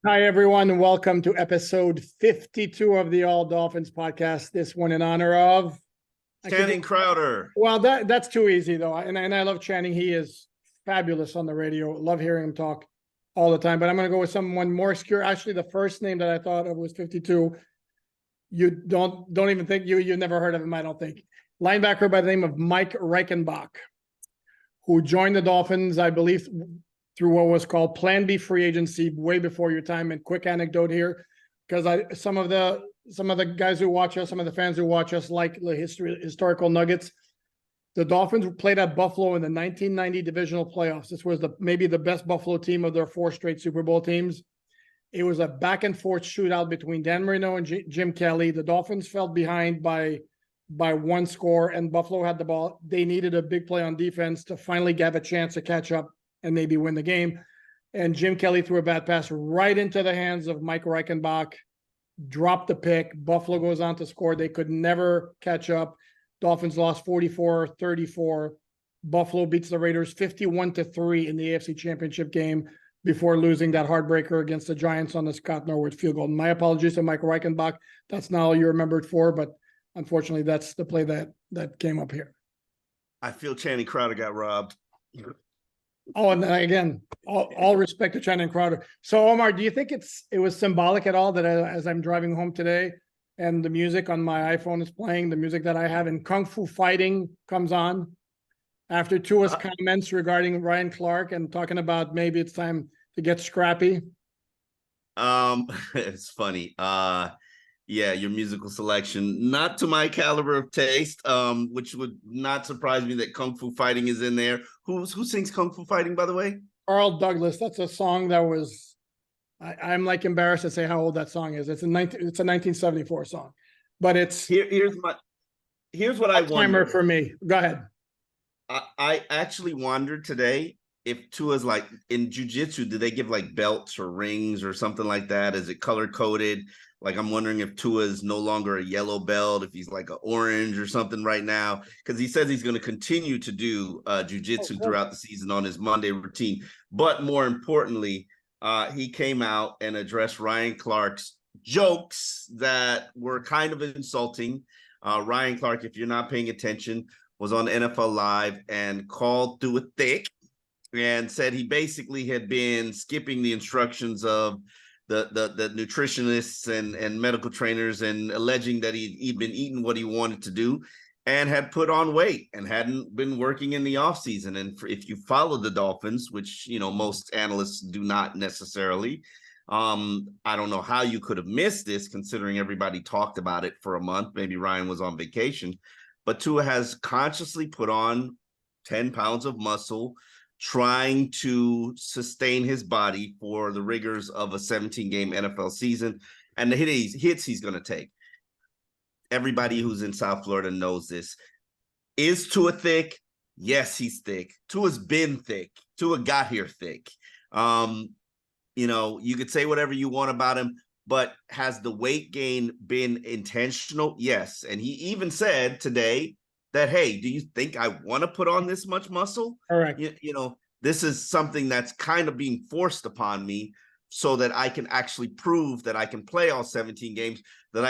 Hi, everyone, and welcome to episode 52 of the All Dolphins podcast. This one in honor of Channing Crowder. Well, that's too easy, though. And I love Channing. He is fabulous on the radio. Love hearing him talk all the time. But I'm going to go with someone more obscure. Actually, the first name that I thought of was 52. You don't even think you've never heard of him, I don't think. Linebacker by the name of Mike Reichenbach, who joined the Dolphins, I believe, through what was called Plan B free agency way before your time. And quick anecdote here, because some of the guys who watch us, some of the fans who watch us like the historical nuggets. The Dolphins played at Buffalo in the 1990 divisional playoffs. This was maybe the best Buffalo team of their 4 straight Super Bowl teams. It was a back and forth shootout between Dan Marino and Jim Kelly. The Dolphins fell behind by 1 score, and Buffalo had the ball. They needed a big play on defense to finally have a chance to catch up and maybe win the game. And Jim Kelly threw a bad pass right into the hands of Mike Reichenbach, dropped the pick. Buffalo goes on to score. They could never catch up. Dolphins lost 44-34. Buffalo beats the Raiders 51-3 in the AFC Championship game before losing that heartbreaker against the Giants on the Scott Norwood field goal. My apologies to Mike Reichenbach. That's not all you remembered for, but unfortunately, that's the play that came up here. I feel Channing Crowder got robbed. Oh, and again, all respect to Channing Crowder. So, Omar, do you think it was symbolic at all that as I'm driving home today and the music on my iPhone is playing, the music that I have, and Kung Fu Fighting comes on after Tua's comments regarding Ryan Clark and talking about maybe it's time to get scrappy? It's funny. Yeah, your musical selection, not to my caliber of taste, which would not surprise me that Kung Fu Fighting is in there. Who sings Kung Fu Fighting, by the way? Carl Douglas. That's a song that was, I'm like embarrassed to say how old that song is. It's a 1974 song, but it's here's what I wonder for me. Go ahead. I actually wondered today if Tua's like in jiu-jitsu, do they give like belts or rings or something like that? Is it color coded? Like, I'm wondering if Tua is no longer a yellow belt, if he's like an orange or something right now, because he says he's going to continue to do jiu-jitsu throughout the season on his Monday routine. But more importantly, he came out and addressed Ryan Clark's jokes that were kind of insulting. Ryan Clark, if you're not paying attention, was on NFL Live and called Tua thick and said he basically had been skipping the instructions of the nutritionists and medical trainers, and alleging that he'd been eating what he wanted to do and had put on weight and hadn't been working in the offseason. And if you follow the Dolphins, which, most analysts do not necessarily, I don't know how you could have missed this considering everybody talked about it for a month. Maybe Ryan was on vacation, but Tua has consciously put on 10 pounds of muscle, trying to sustain his body for the rigors of a 17-game NFL season and the hits he's going to take. Everybody who's in South Florida knows this. Is Tua thick? Yes, he's thick. Tua's been thick. Tua got here thick. You could say whatever you want about him, but has the weight gain been intentional? Yes. And he even said today that, hey, do you think I want to put on this much muscle? Correct. This is something that's kind of being forced upon me so that I can actually prove that I can play all 17 games,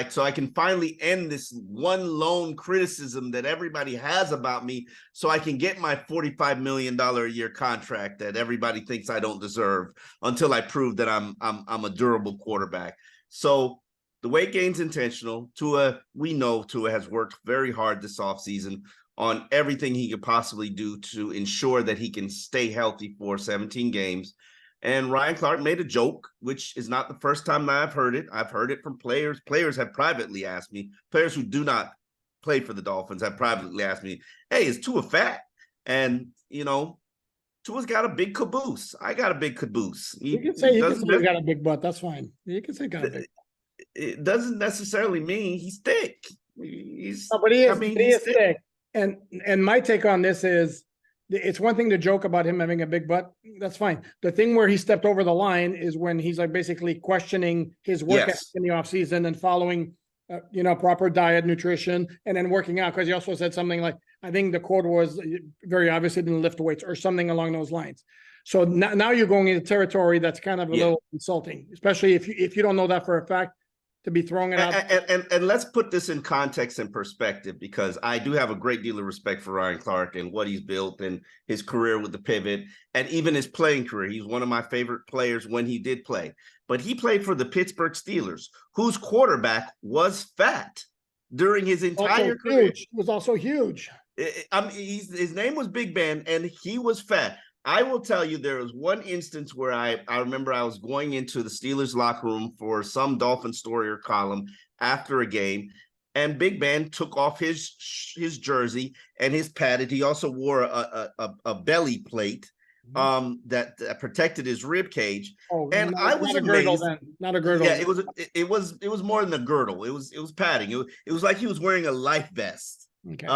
so I can finally end this one lone criticism that everybody has about me, so I can get my $45 million a year contract that everybody thinks I don't deserve until I prove that I'm a durable quarterback. So the weight gain's intentional. We know Tua has worked very hard this offseason on everything he could possibly do to ensure that he can stay healthy for 17 games. And Ryan Clark made a joke, which is not the first time that I've heard it. I've heard it from players. Players have privately asked me, players who do not play for the Dolphins have privately asked me, hey, is Tua fat? And, Tua's got a big caboose. I got a big caboose. You can say he's got a big butt. That's fine. You can say got a big butt. It doesn't necessarily mean he's thick. But he is thick. And my take on this is, it's one thing to joke about him having a big butt. That's fine. The thing where he stepped over the line is when he's like basically questioning his work in the offseason and following, proper diet, nutrition, and then working out. Because he also said something like, I think the quote was very obviously didn't lift weights or something along those lines. So now you're going into territory that's kind of a little insulting, especially if you don't know that for a fact, to be throwing it out. And let's put this in context and perspective, because I do have a great deal of respect for Ryan Clark and what he's built and his career with the pivot and even his playing career. He's one of my favorite players when he did play. But he played for the Pittsburgh Steelers, whose quarterback was fat during his entire career. He was also huge. His name was Big Ben, and he was fat. I will tell you, there was one instance where I remember I was going into the Steelers locker room for some Dolphin story or column after a game, and Big Ben took off his jersey and his padded. He also wore a belly plate that protected his rib cage. Oh, and I was amazed. Not a girdle. Yeah, it was more than a girdle. It was padding. It was like he was wearing a life vest. Okay.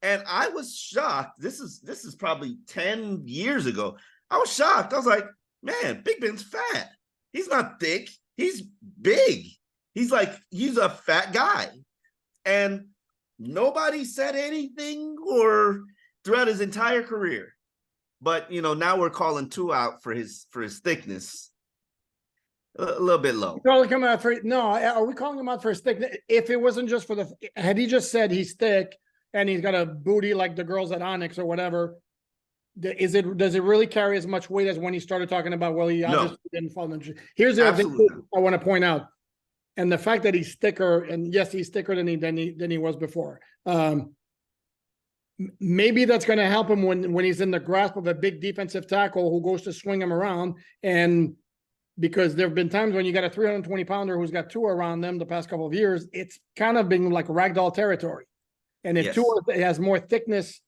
And I was shocked. This is probably 10 years ago. I was shocked. I was like, man, Big Ben's fat. He's not thick. He's big. He's a fat guy. And nobody said anything or throughout his entire career. But, now we're calling Tua out for his thickness. A little bit low. Are we calling him out for his thickness? If it wasn't just for had he just said he's thick, and he's got a booty like the girls at Onyx or whatever, does it really carry as much weight as when he started talking about, well, he obviously didn't fall in. Here's the other thing I want to point out. And the fact that he's thicker, and yes, he's thicker than he was before. Maybe that's going to help him when he's in the grasp of a big defensive tackle who goes to swing him around. And because there have been times when you got a 320-pounder who's got Tua around them the past couple of years, it's kind of been like ragdoll territory. And if Tua has more thickness,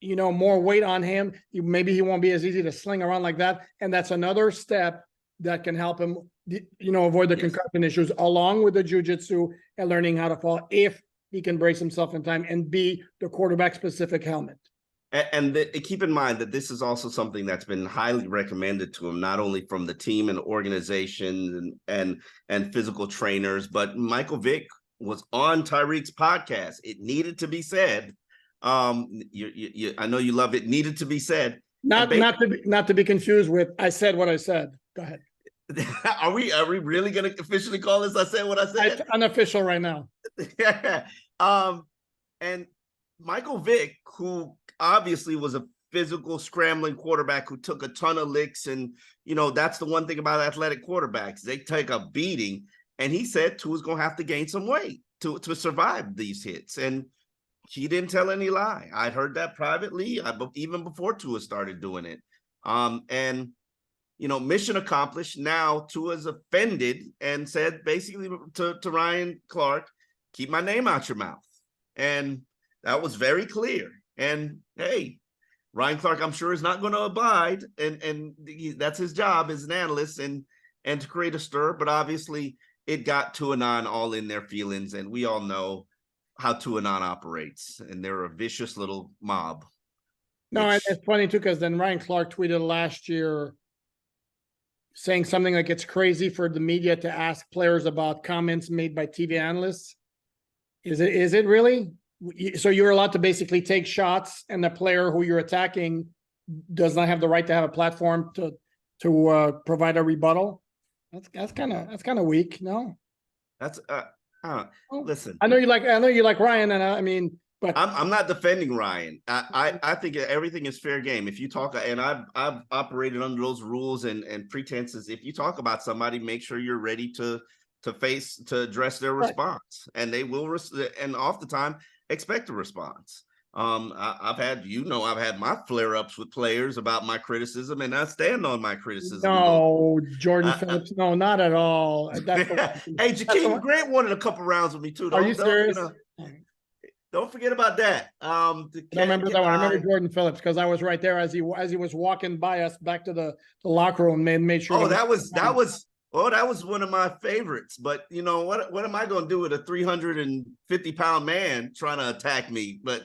more weight on him, maybe he won't be as easy to sling around like that. And that's another step that can help him, avoid the concussion issues, along with the jiu-jitsu and learning how to fall, if he can brace himself in time and be the quarterback-specific helmet. And keep in mind that this is also something that's been highly recommended to him, not only from the team and organizations and physical trainers, but Michael Vick was on Tyreek's podcast. It needed to be said. I know you love it. Needed to be said. Not to be confused with I said what I said. Go ahead. Are we really going to officially call this I said what I said? It's unofficial right now. And Michael Vick, who obviously was a physical scrambling quarterback who took a ton of licks, and that's the one thing about athletic quarterbacks, they take a beating. And he said Tua's going to have to gain some weight to survive these hits. And he didn't tell any lie. I'd heard that privately, even before Tua started doing it. And mission accomplished. Now Tua's offended and said basically to Ryan Clark, keep my name out your mouth. And that was very clear. And hey, Ryan Clark, I'm sure, is not going to abide. And that's his job as an analyst and to create a stir. But obviously, it got Tuanon all in their feelings, and we all know how Tuanon operates, and they're a vicious little mob. No, it's funny too, because then Ryan Clark tweeted last year saying something like it's crazy for the media to ask players about comments made by TV analysts. Is it really? So you're allowed to basically take shots, and the player who you're attacking does not have the right to have a platform to provide a rebuttal? That's kind of weak. No, that's listen. I know you like Ryan, and but I'm not defending Ryan. I think everything is fair game. If you talk, and I've operated under those rules and pretenses. If you talk about somebody, make sure you're ready to address their response, and they will. And off the time, expect a response. I've had my flare-ups with players about my criticism, and I stand on my criticism. No, Jordan Phillips, no, not at all. Hey, Jakeem Grant wanted a couple rounds with me too. Are you serious? Don't forget about that. I remember that one. I remember Jordan Phillips because I was right there as he was walking by us back to the locker room and made sure. Oh, that was one of my favorites. But what am I going to do with a 350-pound man trying to attack me? But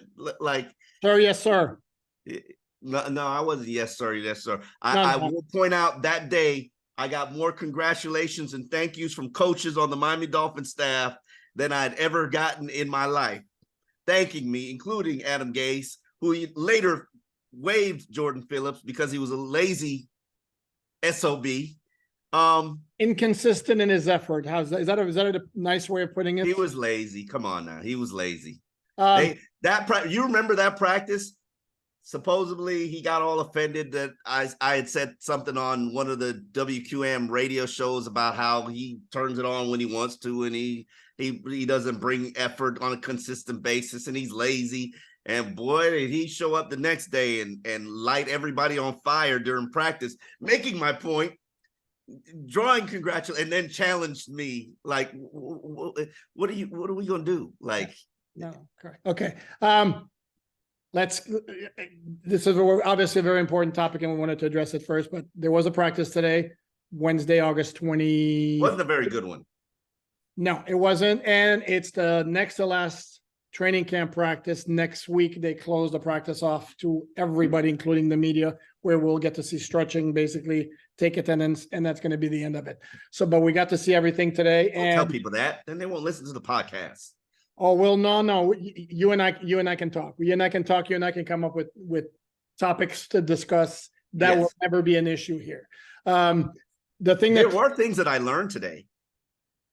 sir, yes, sir. No, I wasn't. Yes, sir. Yes, sir. I will point out that day I got more congratulations and thank yous from coaches on the Miami Dolphins staff than I'd ever gotten in my life, thanking me, including Adam Gase, who later waived Jordan Phillips because he was a lazy SOB. Inconsistent in his effort. Is that a nice way of putting it? He was lazy. Come on now. He was lazy. You remember that practice? Supposedly he got all offended that I had said something on one of the WQAM radio shows about how he turns it on when he wants to, and he doesn't bring effort on a consistent basis, and he's lazy. And boy, did he show up the next day and light everybody on fire during practice, making my point, drawing congratulations, and then challenged me like, what are we gonna do? Like, no, correct. Okay. This is obviously a very important topic and we wanted to address it first, but there was a practice today, Wednesday, August 20. Wasn't a very good one. No, it wasn't. And it's the next to last training camp practice. Next week, they close the practice off to everybody, including the media, where we'll get to see stretching, basically take attendance, and that's going to be the end of it. So, but we got to see everything today. Don't tell people that, then they won't listen to the podcast. Oh, well, no. You and I can talk. You and I can come up with topics to discuss. That will never be an issue here. There were things that I learned today.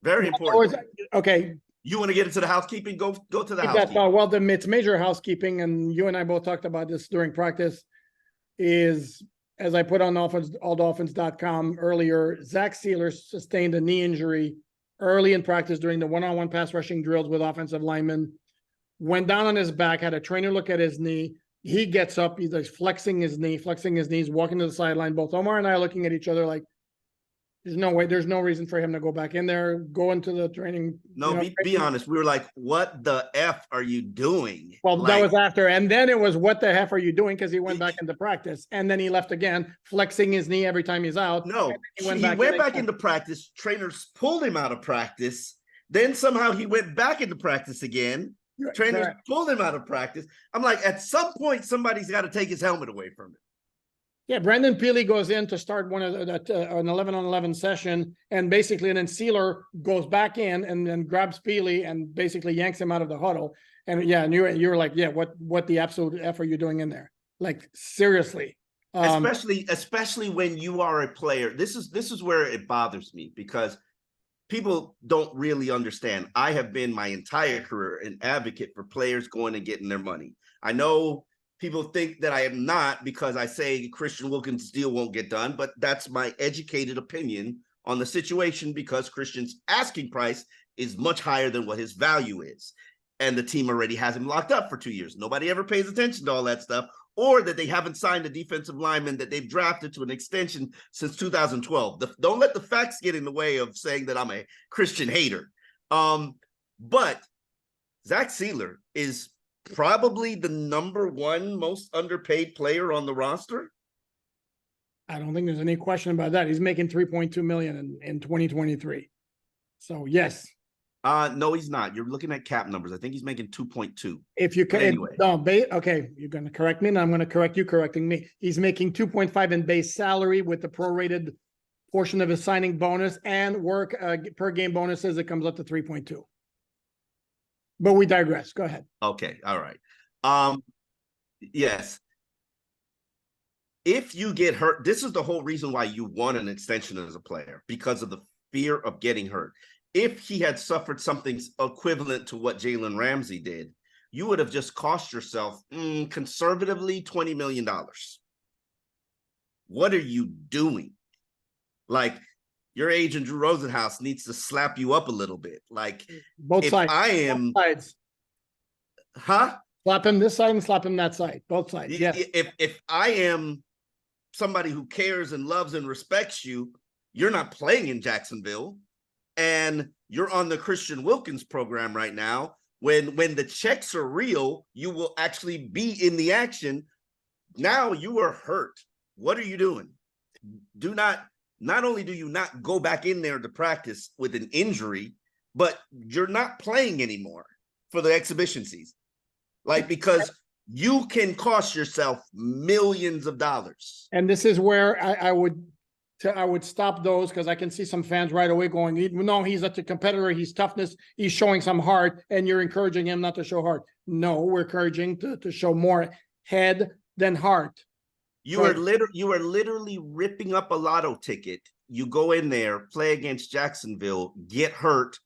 Very important. Okay. You want to get into the housekeeping? Go to the housekeeping. Well, it's major housekeeping, and you and I both talked about this during practice, is, as I put on alldolphins.com earlier, Zach Sieler sustained a knee injury early in practice during the one-on-one pass rushing drills with offensive linemen, went down on his back, had a trainer look at his knee. He gets up, he's like flexing his knees, walking to the sideline. Both Omar and I are looking at each other like, there's no reason for him to go back in there, go into the training. No, be honest. We were like, what the F are you doing? Well, that was after. And then it was, what the F are you doing? Because he went back into practice. And then he left again, flexing his knee every time he's out. No, he went back into practice. Trainers pulled him out of practice. Then somehow he went back into practice again. Trainers pulled him out of practice. I'm like, at some point, somebody's got to take his helmet away from him. Yeah, Brandon Peely goes in to start an 11-on-11 session, and then Seiler goes back in and then grabs Peely and basically yanks him out of the huddle. And you were like, what the absolute F are you doing in there? Like, seriously. Especially when you are a player. This is where it bothers me, because people don't really understand. I have been my entire career an advocate for players going and getting their money. I know people think that I am not, because I say Christian Wilkins' deal won't get done, but that's my educated opinion on the situation, because Christian's asking price is much higher than what his value is. And the team already has him locked up for 2 years. Nobody ever pays attention to all that stuff, or that they haven't signed a defensive lineman that they've drafted to an extension since 2012. Don't let the facts get in the way of saying that I'm a Christian hater. But Zach Sieler is probably the #1 most underpaid player on the roster. I don't think there's any question about that. He's making $3.2 million in 2023. So yes. No, he's not. You're looking at cap numbers. I think he's making 2.2. If you can, anyway. Okay, you're going to correct me, and I'm going to correct you correcting me. He's making 2.5 in base salary with the prorated portion of his signing bonus and work per game bonuses. It comes up to 3.2. But we digress. Go ahead. Okay. All right. Yes. If you get hurt, this is the whole reason why you want an extension as a player, because of the fear of getting hurt. If he had suffered something equivalent to what Jalen Ramsey did, you would have just cost yourself conservatively $20 million. What are you doing? Like, your agent Drew Rosenhaus needs to slap you up a little bit. Like, both sides. Both sides. Huh? Slap him this side and slap him that side. Both sides. Yes. If I am somebody who cares and loves and respects you, you're not playing in Jacksonville, and you're on the Christian Wilkins program right now. When the checks are real, you will actually be in the action. Now you are hurt. What are you doing? Not only do you not go back in there to practice with an injury, but you're not playing anymore for the exhibition season. Like, because you can cost yourself millions of dollars. And this is where I would stop those, because I can see some fans right away going, no, he's such a competitor. He's toughness. He's showing some heart, and you're encouraging him not to show heart. No, we're encouraging to show more head, than heart. You are literally ripping up a lotto ticket. You go in there, play against Jacksonville, get hurt,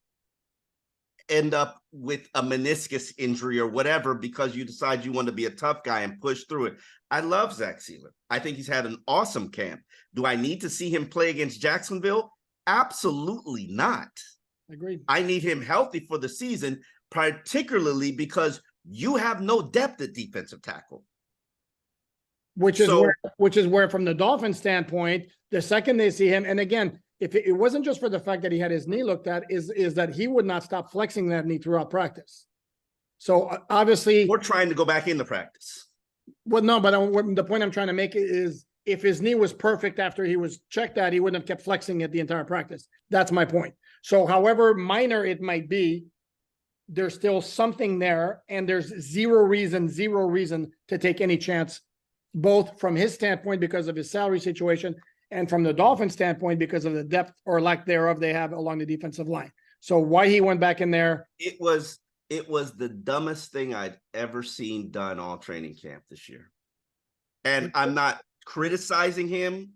end up with a meniscus injury or whatever because you decide you want to be a tough guy and push through it. I love Zach Sieler. I think he's had an awesome camp. Do I need to see him play against Jacksonville? Absolutely not. Agreed. I need him healthy for the season, particularly because you have no depth at defensive tackle. Which is where, from the Dolphins standpoint, the second they see him, and again, if it wasn't just for the fact that he had his knee looked at, is that he would not stop flexing that knee throughout practice. So obviously, we're trying to go back into practice. Well, no, but the point I'm trying to make is if his knee was perfect after he was checked out, he wouldn't have kept flexing it the entire practice. That's my point. So however minor it might be, there's still something there, and there's zero reason to take any chance, both from his standpoint because of his salary situation and from the Dolphins standpoint because of the depth or lack thereof they have along the defensive line. So why he went back in there? It was the dumbest thing I'd ever seen done all training camp this year. And I'm not criticizing him.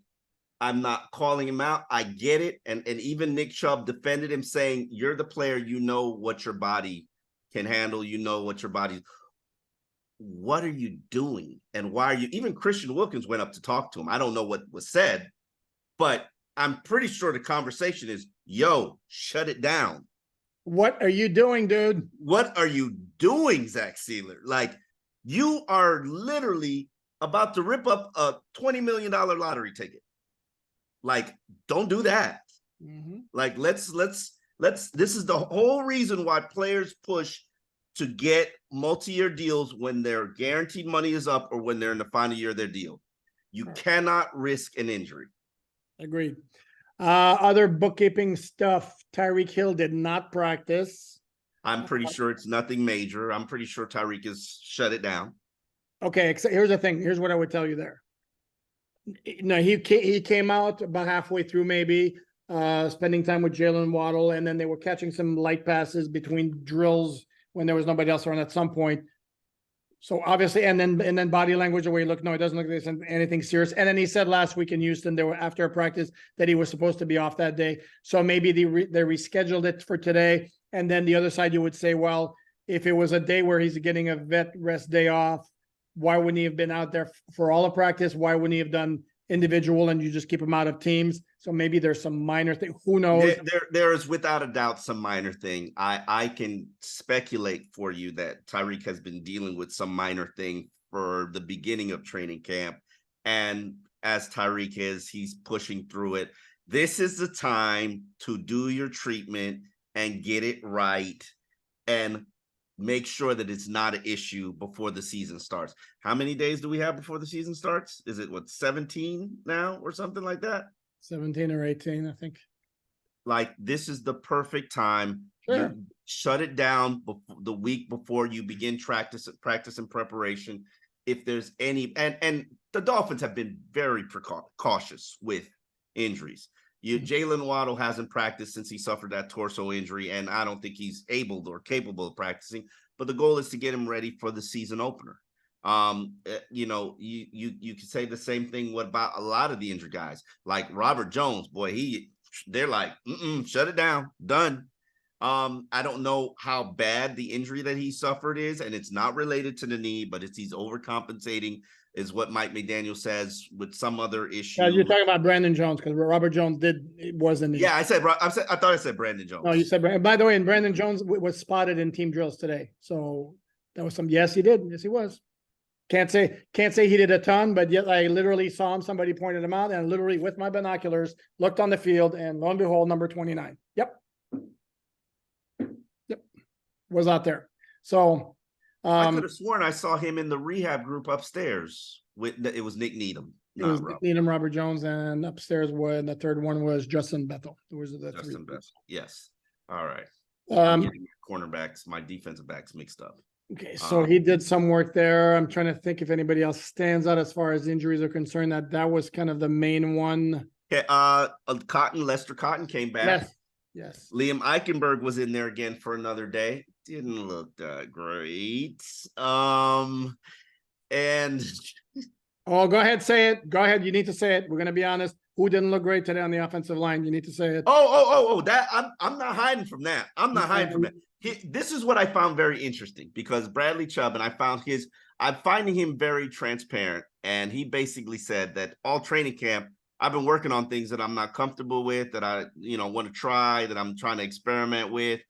I'm not calling him out. I get it. And even Nick Chubb defended him, saying, you're the player, you know what your body can handle, you know what your body. What are you doing? And why are you? Even Christian Wilkins went up to talk to him. I don't know what was said, but I'm pretty sure the conversation is, yo, shut it down. What are you doing, dude? What are you doing, Zach Sieler? Like, you are literally about to rip up a $20 million lottery ticket. Like, don't do that. Mm-hmm. Like, let's, this is the whole reason why players push to get multi-year deals when their guaranteed money is up or when they're in the final year of their deal. You cannot risk an injury. Agreed. Other bookkeeping stuff. Tyreek Hill did not practice. I'm pretty sure it's nothing major. I'm pretty sure Tyreek has shut it down. Okay, here's the thing. Here's what I would tell you there. No, he came out about halfway through, maybe spending time with Jalen Waddle, and then they were catching some light passes between drills when there was nobody else around at some point. So obviously, and then body language, the way he looked, no, it doesn't look like there's anything serious. And then he said last week in Houston, there were after a practice that he was supposed to be off that day. So maybe they rescheduled it for today. And then the other side, you would say, well, if it was a day where he's getting a vet rest day off, why wouldn't he have been out there for all of practice? Why wouldn't he have done individual and you just keep him out of teams? So maybe there's some minor thing. Who knows? There is without a doubt some minor thing. I can speculate for you that Tyreek has been dealing with some minor thing for the beginning of training camp. And as Tyreek is, he's pushing through it. This is the time to do your treatment and get it right and make sure that it's not an issue before the season starts. How many days do we have before the season starts? Is it 17 now or something like that? 17 or 18, I think. Like, this is the perfect time. Sure. You shut it down the week before you begin practice and preparation. If there's any, and the Dolphins have been very cautious with injuries. Jalen Waddle hasn't practiced since he suffered that torso injury, and I don't think he's able or capable of practicing. But the goal is to get him ready for the season opener. You could say the same thing about a lot of the injured guys, like Robert Jones. Boy, they're like, shut it down, done. I don't know how bad the injury that he suffered is, and it's not related to the knee, but he's overcompensating, is what Mike McDaniel says, with some other issue. Yeah, you're talking about Brandon Jones, because Robert Jones wasn't. Yeah, I thought I said Brandon Jones. No, you said Brandon. By the way, and Brandon Jones was spotted in team drills today, so that was some. Yes, he did. Yes, he was. Can't say he did a ton, but yet I literally saw him. Somebody pointed him out, and literally with my binoculars looked on the field, and lo and behold, number 29. Yep, was out there. So I could have sworn I saw him in the rehab group upstairs. It was Nick Needham. It was Nick Needham, Robert Jones, and upstairs and the third one was Justin Bethel. Those are the three. Bethel. Yes. All right. I'm getting my defensive backs mixed up. Okay, so he did some work there. I'm trying to think if anybody else stands out as far as injuries are concerned. That was kind of the main one. Okay, Lester Cotton came back. Yes. Liam Eichenberg was in there again for another day. Didn't look that great. And Oh, go ahead, say it. Go ahead. You need to say it. We're going to be honest. Who didn't look great today on the offensive line? You need to say it. That I'm not hiding from that. I'm not hiding from that. This is what I found very interesting because Bradley Chubb, and I'm finding him very transparent. And he basically said that all training camp, I've been working on things that I'm not comfortable with, that I, want to try, that I'm trying to experiment with.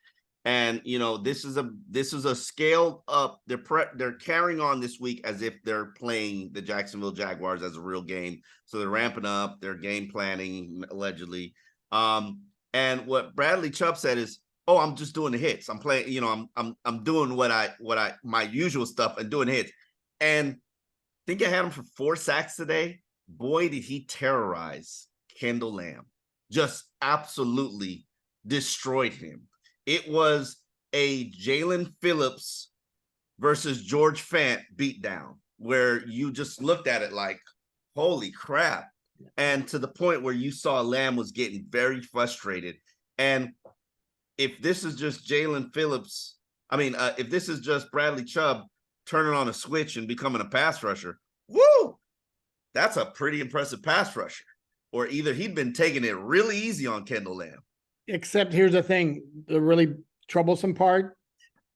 And, this is a scale up. They're carrying on this week as if they're playing the Jacksonville Jaguars as a real game. So they're ramping up, their game planning allegedly. And what Bradley Chubb said is, "Oh, I'm just doing the hits. I'm playing, I'm doing my usual stuff and doing hits." And I think I had him for 4 sacks today. Boy, did he terrorize Kendall Lamb. Just absolutely destroyed him. It was a Jalen Phillips versus George Fant beatdown where you just looked at it like, holy crap. And to the point where you saw Lamb was getting very frustrated. And if this is just Jalen Phillips, if this is just Bradley Chubb turning on a switch and becoming a pass rusher, woo, that's a pretty impressive pass rusher. Or either he'd been taking it really easy on Kendall Lamb. Except here's the thing, the really troublesome part.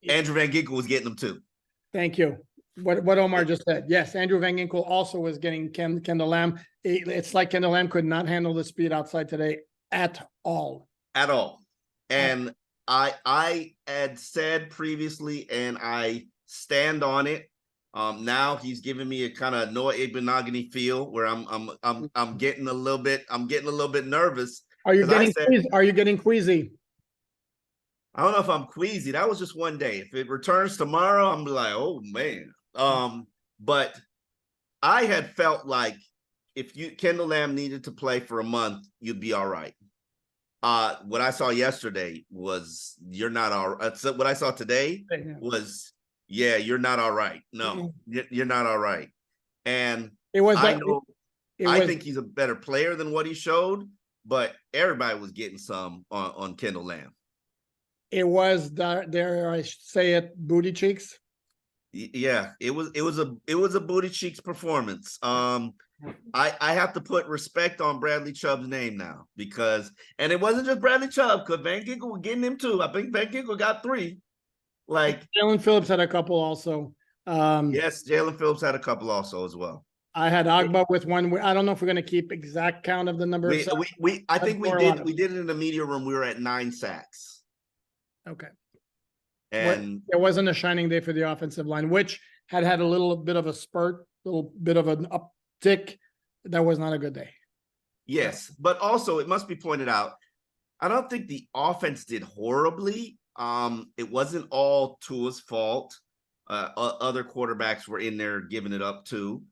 Andrew Van Ginkel was getting them too. Thank you. What Omar just said. Yes, Andrew Van Ginkel also was getting Kendall Lamb. It's like Kendall Lamb could not handle the speed outside today at all. At all. And I had said previously, and I stand on it. Now he's giving me a kind of Noah Igbenogany feel where I'm getting a little bit nervous. Are you getting queasy? I don't know if I'm queasy. That was just one day. If it returns tomorrow, I'm like, oh man. But I had felt like if Kendall Lamb needed to play for a month, you'd be all right. What I saw yesterday was you're not all right. So what I saw today was, yeah, you're not all right. No, you're not all right. And I think he's a better player than what he showed, but everybody was getting some on Kendall Lamb. It was, dare I say it, booty cheeks. Yeah, it was a booty cheeks performance. I have to put respect on Bradley Chubb's name now and it wasn't just Bradley Chubb because Van Ginkel was getting him too. I think Van Ginkel got 3. Like Jalen Phillips had a couple also. Yes, Jalen Phillips had a couple also as well. I had Agba with 1. I don't know if we're going to keep exact count of the number. I think we did it in the media room. We were at 9 sacks. Okay. And it wasn't a shining day for the offensive line, which had a little bit of a spurt, a little bit of an uptick. That was not a good day. Yes, but also it must be pointed out, I don't think the offense did horribly. It wasn't all Tua's fault. Other quarterbacks were in there giving it up too.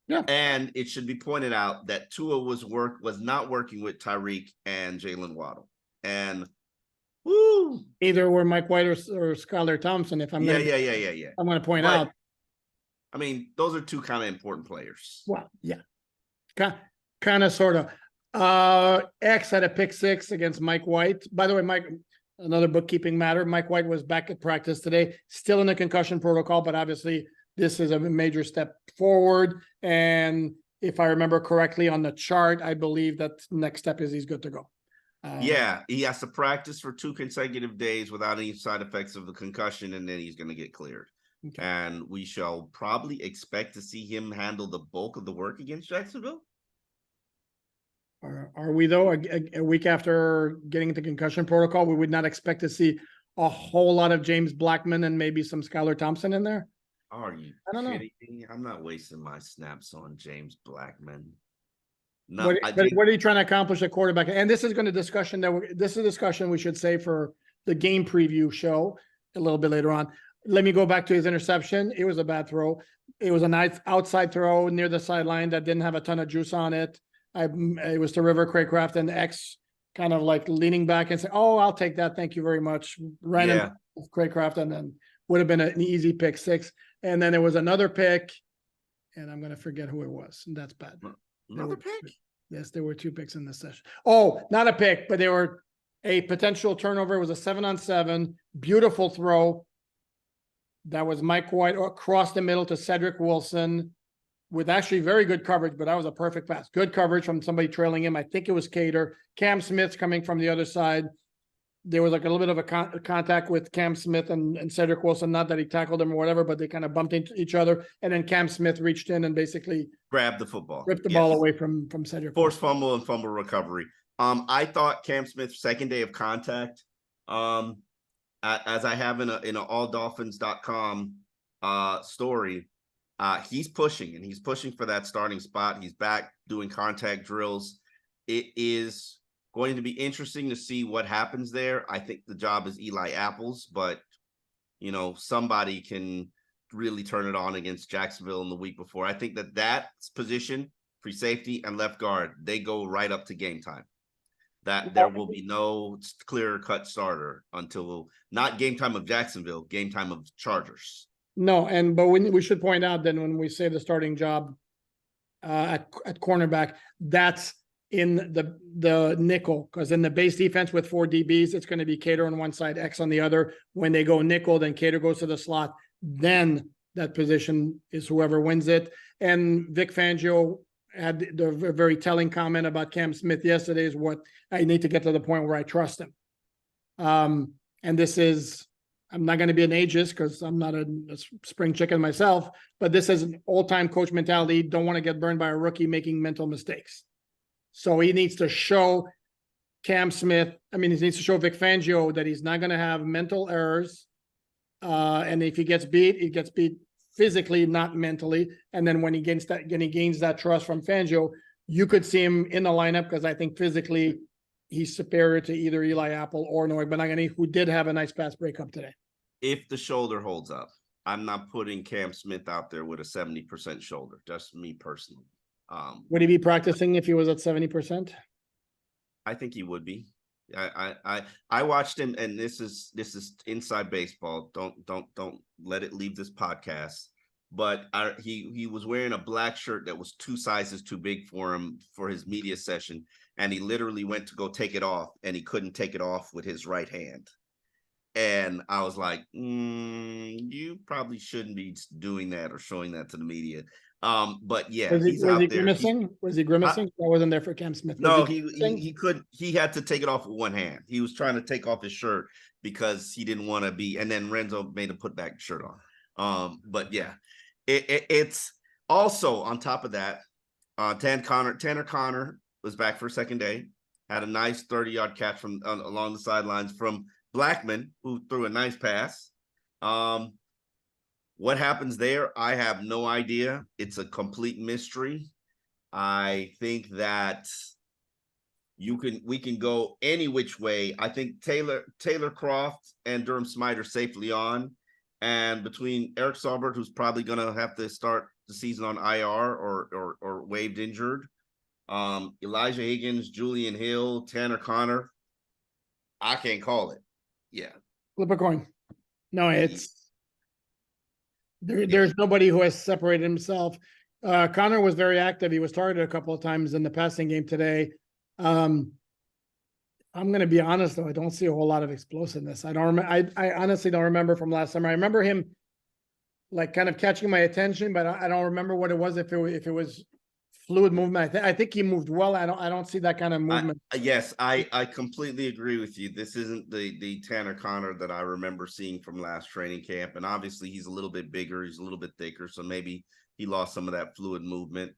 Yeah. And it should be pointed out that Tua was not working with Tyreek and Jalen Waddle. And either were Mike White or Skylar Thompson. If I'm yeah. I'm going to point out. I mean, those are 2 kind of important players. Well, yeah, kind of, sort of. X had a pick 6 against Mike White. By the way, Mike, another bookkeeping matter. Mike White was back at practice today, still in the concussion protocol, but obviously this is a major step forward. And if I remember correctly on the chart, I believe that next step is he's good to go. Yeah, he has to practice for 2 consecutive days without any side effects of the concussion, and then he's going to get cleared. Okay. And we shall probably expect to see him handle the bulk of the work against Jacksonville. Are we, though? A week after getting into concussion protocol, we would not expect to see a whole lot of James Blackman and maybe some Skylar Thompson in there? Are you kidding me? I'm not wasting my snaps on James Blackman. No, what are you trying to accomplish at quarterback? And this is going to this is a discussion we should say for the game preview show a little bit later on. Let me go back to his interception. It was a bad throw. It was a nice outside throw near the sideline that didn't have a ton of juice on it. It was to River Craycraft, and X kind of like leaning back and saying, "Oh, I'll take that. Thank you very much." Ran into Craycraft, and then would have been an easy pick 6. And then there was another pick, and I'm going to forget who it was. And that's bad. Another pick? Yes, there were 2 picks in this session. Oh, not a pick, but they were a potential turnover. It was a 7-on-7, beautiful throw. That was Mike White across the middle to Cedric Wilson. with actually very good coverage, but that was a perfect pass. Good coverage from somebody trailing him. I think it was Cater. Cam Smith's coming from the other side. There was like a little bit of a contact with Cam Smith and Cedric Wilson. Not that he tackled him or whatever, but they kind of bumped into each other. And then Cam Smith reached in and basically grabbed the football, ripped the ball away from Cedric. Forced fumble and fumble recovery. I thought Cam Smith's second day of contact, as I have in a alldolphins.com story, he's pushing, and he's pushing for that starting spot. He's back doing contact drills. It is going to be interesting to see what happens there. I think the job is Eli Apple's, but somebody can really turn it on against Jacksonville in the week before. I think that position, free safety and left guard, they go right up to game time. That there will be no clear-cut starter until not game time of Jacksonville, game time of Chargers. No, but we should point out then when we say the starting job at cornerback, that's in the nickel, because in the base defense with 4 DBs, it's going to be Cater on one side, X on the other. When they go nickel, then Cater goes to the slot. Then that position is whoever wins it. And Vic Fangio had the very telling comment about Cam Smith yesterday is what I need to get to the point where I trust him. And this is, I'm not going to be an ageist because I'm not a spring chicken myself, but this is an all-time coach mentality. Don't want to get burned by a rookie making mental mistakes. So he needs to show Cam Smith, he needs to show Vic Fangio that he's not going to have mental errors. And if he gets beat, he gets beat physically, not mentally. And then when he gains that trust from Fangio, you could see him in the lineup because I think physically he's superior to either Eli Apple or Noah Benagani, who did have a nice pass breakup today. If the shoulder holds up, I'm not putting Cam Smith out there with a 70% shoulder, just me personally. Would he be practicing if he was at 70%? I think he would be. I watched him, and this is inside baseball. Don't let it leave this podcast. But he was wearing a black shirt that was 2 sizes too big for him for his media session, and he literally went to go take it off, and he couldn't take it off with his right hand. And I was like, you probably shouldn't be doing that or showing that to the media. But yeah, was he grimacing? Was he grimacing? I wasn't there for Cam Smith. No, he could. He had to take it off with one hand. He was trying to take off his shirt because he didn't want to be. And then Renzo made him put back shirt on. But yeah, it's also on top of that. Tanner Connor was back for a second day. Had a nice 30-yard catch from along the sidelines from Blackman, who threw a nice pass. What happens there? I have no idea. It's a complete mystery. I think that we can go any which way. I think Taylor Croft and Durham Smythe are safely on. And between Eric Saubert, who's probably going to have to start the season on IR or waived injured, Elijah Higgins, Julian Hill, Tanner Connor, I can't call it. Yeah. Flip a coin. No, there's nobody who has separated himself. Connor was very active. He was targeted a couple of times in the passing game today. I'm going to be honest, though. I don't see a whole lot of explosiveness. I honestly don't remember from last summer. I remember him like kind of catching my attention, but I don't remember what it was. If it was fluid movement, I think he moved well. I don't see that kind of movement. Yes, I completely agree with you. This isn't the Tanner Connor that I remember seeing from last training camp. And obviously he's a little bit bigger. He's a little bit thicker. So maybe he lost some of that fluid movement.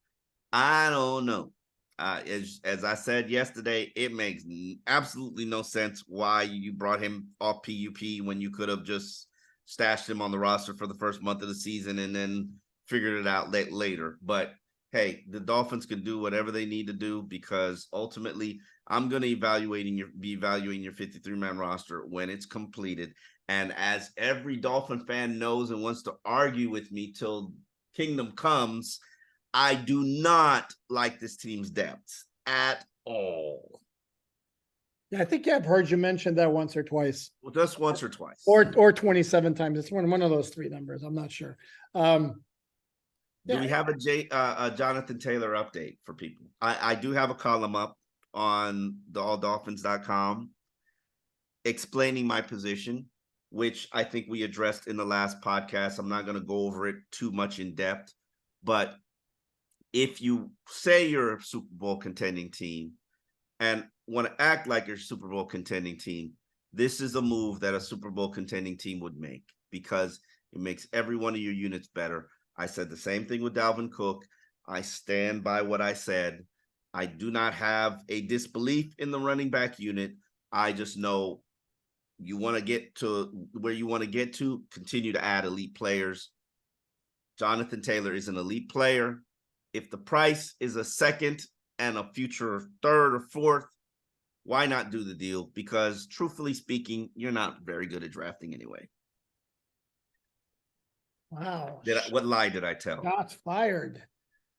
I don't know. As I said yesterday, it makes absolutely no sense why you brought him off PUP when you could have just stashed him on the roster for the first month of the season and then figured it out later. But hey, the Dolphins can do whatever they need to do because ultimately I'm going to be evaluating your 53-man roster when it's completed. And as every Dolphin fan knows and wants to argue with me till kingdom comes, I do not like this team's depth at all. Yeah, I think I've heard you mention that once or twice. Well, just once or twice. Or 27 times. It's one of those 3 numbers. I'm not sure. Do we have a Jonathan Taylor update for people? I do have a column up on the alldolphins.com explaining my position, which I think we addressed in the last podcast. I'm not going to go over it too much in depth, but if you say you're a Super Bowl contending team and want to act like you're a Super Bowl contending team, this is a move that a Super Bowl contending team would make because it makes every one of your units better. I said the same thing with Dalvin Cook. I stand by what I said. I do not have a disbelief in the running back unit. I just know you want to get to where you want to get to, continue to add elite players. Jonathan Taylor is an elite player. If the price is a second and a future third or fourth, why not do the deal? Because truthfully speaking, you're not very good at drafting anyway. Wow. What lie did I tell? Shots fired.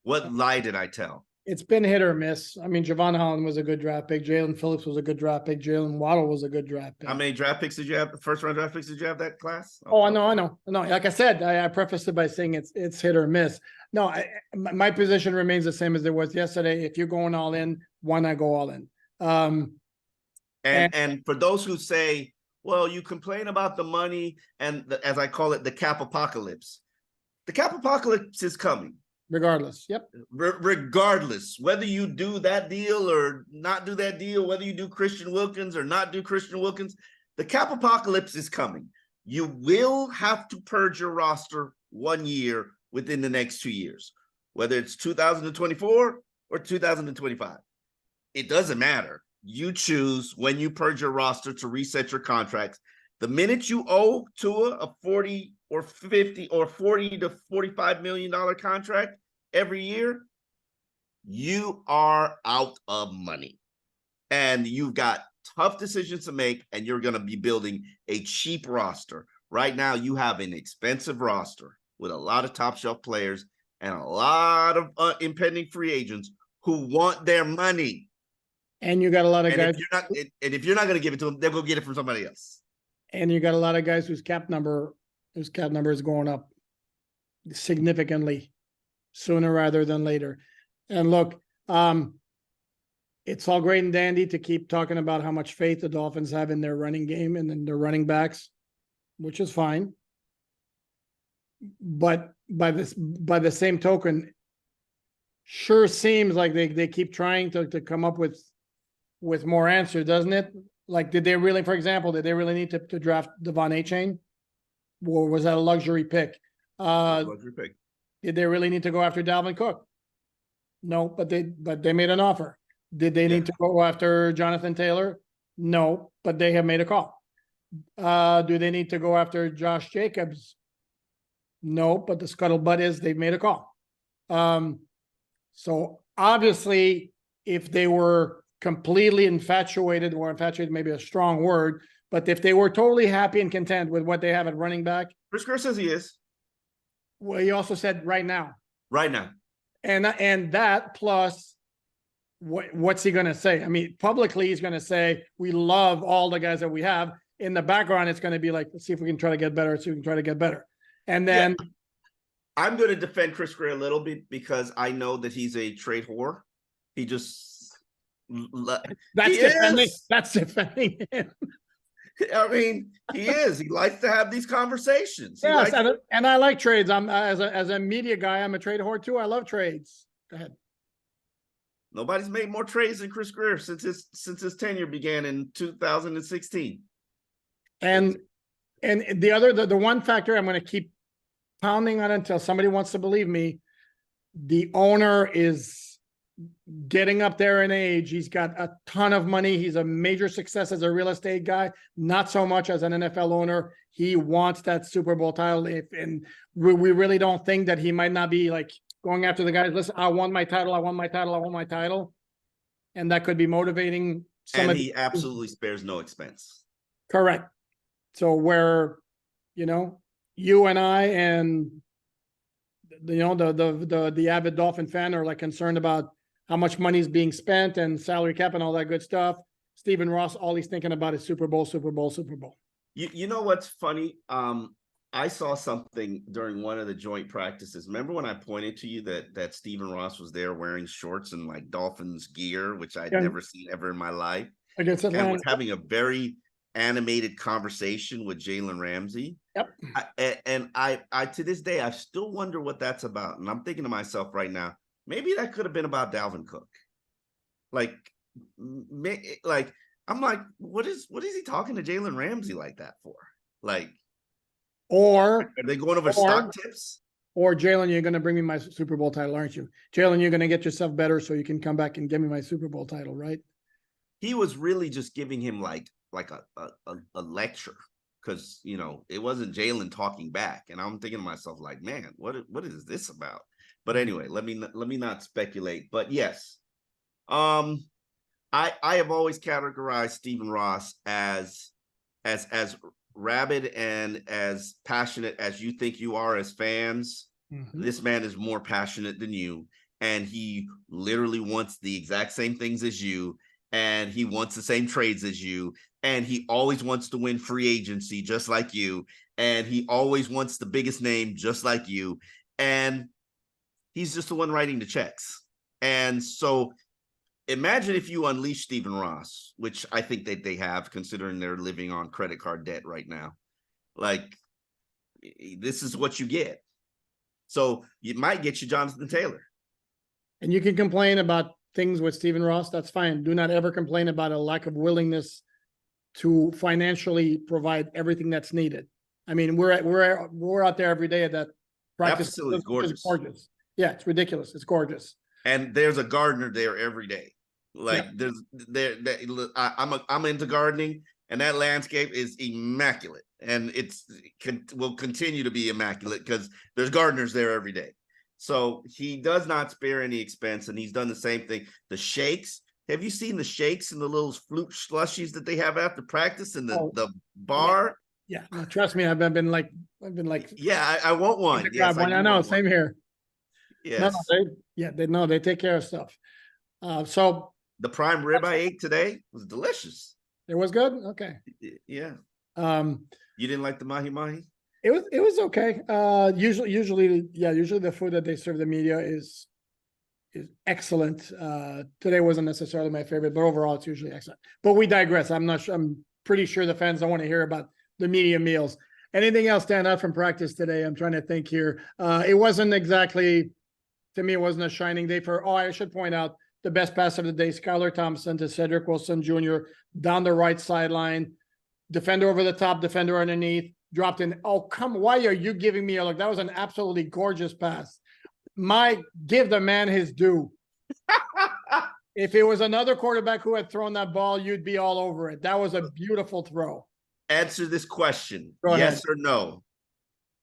What lie did I tell? It's been hit or miss. I mean, Javon Holland was a good draft pick. Jalen Phillips was a good draft pick. Jalen Waddle was a good draft pick. How many draft picks did you have? First round draft picks did you have that class? Oh, I know. Like I said, I prefaced it by saying it's hit or miss. No, my position remains the same as it was yesterday. If you're going all in, why not go all in? And for those who say, well, you complain about the money and as I call it, the cap apocalypse. The cap apocalypse is coming. Regardless, yep. Regardless, whether you do that deal or not do that deal, whether you do Christian Wilkins or not do Christian Wilkins, the cap apocalypse is coming. You will have to purge your roster 1 year within the next 2 years, whether it's 2024 or 2025. It doesn't matter. You choose when you purge your roster to reset your contracts. The minute you owe Tua a 40 or 50 or 40 to $45 million contract every year, you are out of money. And you've got tough decisions to make, and you're going to be building a cheap roster. Right now, you have an expensive roster with a lot of top shelf players and a lot of impending free agents who want their money. And you got a lot of guys. If you're not going to give it to them, they'll go get it from somebody else. And you got a lot of guys whose cap number is going up significantly sooner rather than later. And look, it's all great and dandy to keep talking about how much faith the Dolphins have in their running game and in their running backs, which is fine. But by the same token, sure seems like they keep trying to come up with more answers, doesn't it? Like, did they really need to draft Devon A-Chain? Or was that a luxury pick? Luxury pick. Did they really need to go after Dalvin Cook? No, but they made an offer. Did they need to go after Jonathan Taylor? No, but they have made a call. Do they need to go after Josh Jacobs? No, but the scuttlebutt is they've made a call. So obviously, if they were completely infatuated, or infatuated may be a strong word, but if they were totally happy and content with what they have at running back. Chris Kerr says he is. Well, he also said right now. Right now. And that plus what's he going to say? I mean, publicly, he's going to say, we love all the guys that we have. In the background, it's going to be like, let's see if we can try to get better. And then I'm going to defend Chris Kerr a little bit because I know that he's a trade whore. He just that's defending him. I mean, he is. He likes to have these conversations. Yes, and I like trades. I'm as a media guy, I'm a trade whore too. I love trades. Go ahead. Nobody's made more trades than Chris Kerr since his tenure began in 2016. And the one factor I'm going to keep pounding on until somebody wants to believe me, the owner is getting up there in age. He's got a ton of money. He's a major success as a real estate guy, not so much as an NFL owner. He wants that Super Bowl title. And we really don't think that he might not be like going after the guys. Listen, I want my title. And that could be motivating. He absolutely spares no expense. Correct. So where, you and I and, the avid Dolphin fan are like concerned about how much money is being spent and salary cap and all that good stuff. Stephen Ross, all he's thinking about is Super Bowl. You know what's funny? I saw something during one of the joint practices. Remember when I pointed to you that Stephen Ross was there wearing shorts and like Dolphins gear, which I'd never seen ever in my life. Against Atlanta. And was having a very animated conversation with Jalen Ramsey. Yep. I to this day, I still wonder what that's about. And I'm thinking to myself right now, maybe that could have been about Dalvin Cook. Like, I'm like, what is he talking to Jalen Ramsey like that for? Like, Or are they going over stock tips? Or Jalen, you're going to bring me my Super Bowl title, aren't you? Jalen, you're going to get yourself better so you can come back and give me my Super Bowl title, right? He was really just giving him like a lecture, because it wasn't Jalen talking back, and I'm thinking to myself like, man, what is this about? But anyway, let me not speculate. But yes, I have always categorized Stephen Ross as rabid and as passionate as you think you are as fans. This man is more passionate than you, and he literally wants the exact same things as you, and he wants the same trades as you, and he always wants to win free agency just like you, and he always wants the biggest name just like you, and he's just the one writing the checks. And so imagine if you unleash Stephen Ross, which I think that they have, considering they're living on credit card debt right now. Like, this is what you get. So you might get you Jonathan Taylor. And you can complain about things with Stephen Ross. That's fine. Do not ever complain about a lack of willingness to financially provide everything that's needed. I mean, we're out there every day at that practice. That facility is gorgeous. Gorgeous. Yeah, it's ridiculous. It's gorgeous. And there's a gardener there every day. Like, I'm into gardening, and that landscape is immaculate, and will continue to be immaculate because there's gardeners there every day. So he does not spare any expense, and he's done the same thing. The shakes. Have you seen the shakes and the little flute slushies that they have after practice in the bar? Yeah, no, trust me, I've been like, yeah, I want one. Yes, I know. Same here. Yes. They take care of stuff. So the prime rib I ate today was delicious. It was good. Okay. Yeah. You didn't like the mahi-mahi? It was okay. Usually the food that they serve the media is excellent. Today wasn't necessarily my favorite, but overall it's usually excellent. But we digress. I'm pretty sure the fans don't want to hear about the media meals. Anything else stand out from practice today? I'm trying to think here. It wasn't exactly, to me, it wasn't a shining day for, I should point out the best pass of the day, Skylar Thompson to Cedric Wilson Jr. down the right sideline, defender over the top, defender underneath, dropped in. Oh, why are you giving me a look? That was an absolutely gorgeous pass. Give the man his due. If it was another quarterback who had thrown that ball, you'd be all over it. That was a beautiful throw. Answer this question. Go ahead. Yes or no?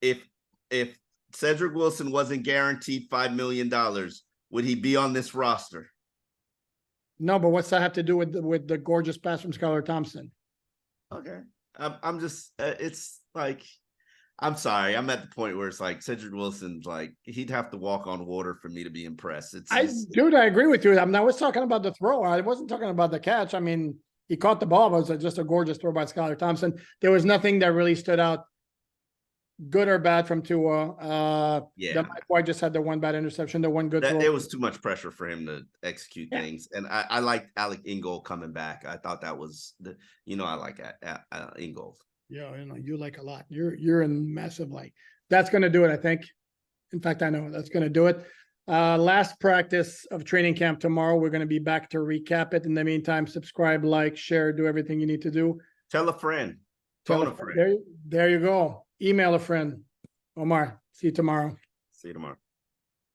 If Cedric Wilson wasn't guaranteed $5 million, would he be on this roster? No, but what's that have to do with the gorgeous pass from Skylar Thompson? Okay. I'm just, it's like, I'm sorry. I'm at the point where it's like Cedric Wilson's like, he'd have to walk on water for me to be impressed. I agree with you. I was talking about the throw. I wasn't talking about the catch. I mean, he caught the ball, but it was just a gorgeous throw by Skylar Thompson. There was nothing that really stood out, good or bad, from Tua. Mike White just had the one bad interception, the one good throw. It was too much pressure for him to execute things. And I liked Alec Ingold coming back. I thought that was I like Ingold. Yeah, you like a lot. You're in massive like. That's going to do it, I think. In fact, I know that's going to do it. Last practice of training camp tomorrow. We're going to be back to recap it. In the meantime, subscribe, like, share, do everything you need to do. Tell a friend. Phone a friend. There you go. Email a friend. Omar, see you tomorrow. See you tomorrow.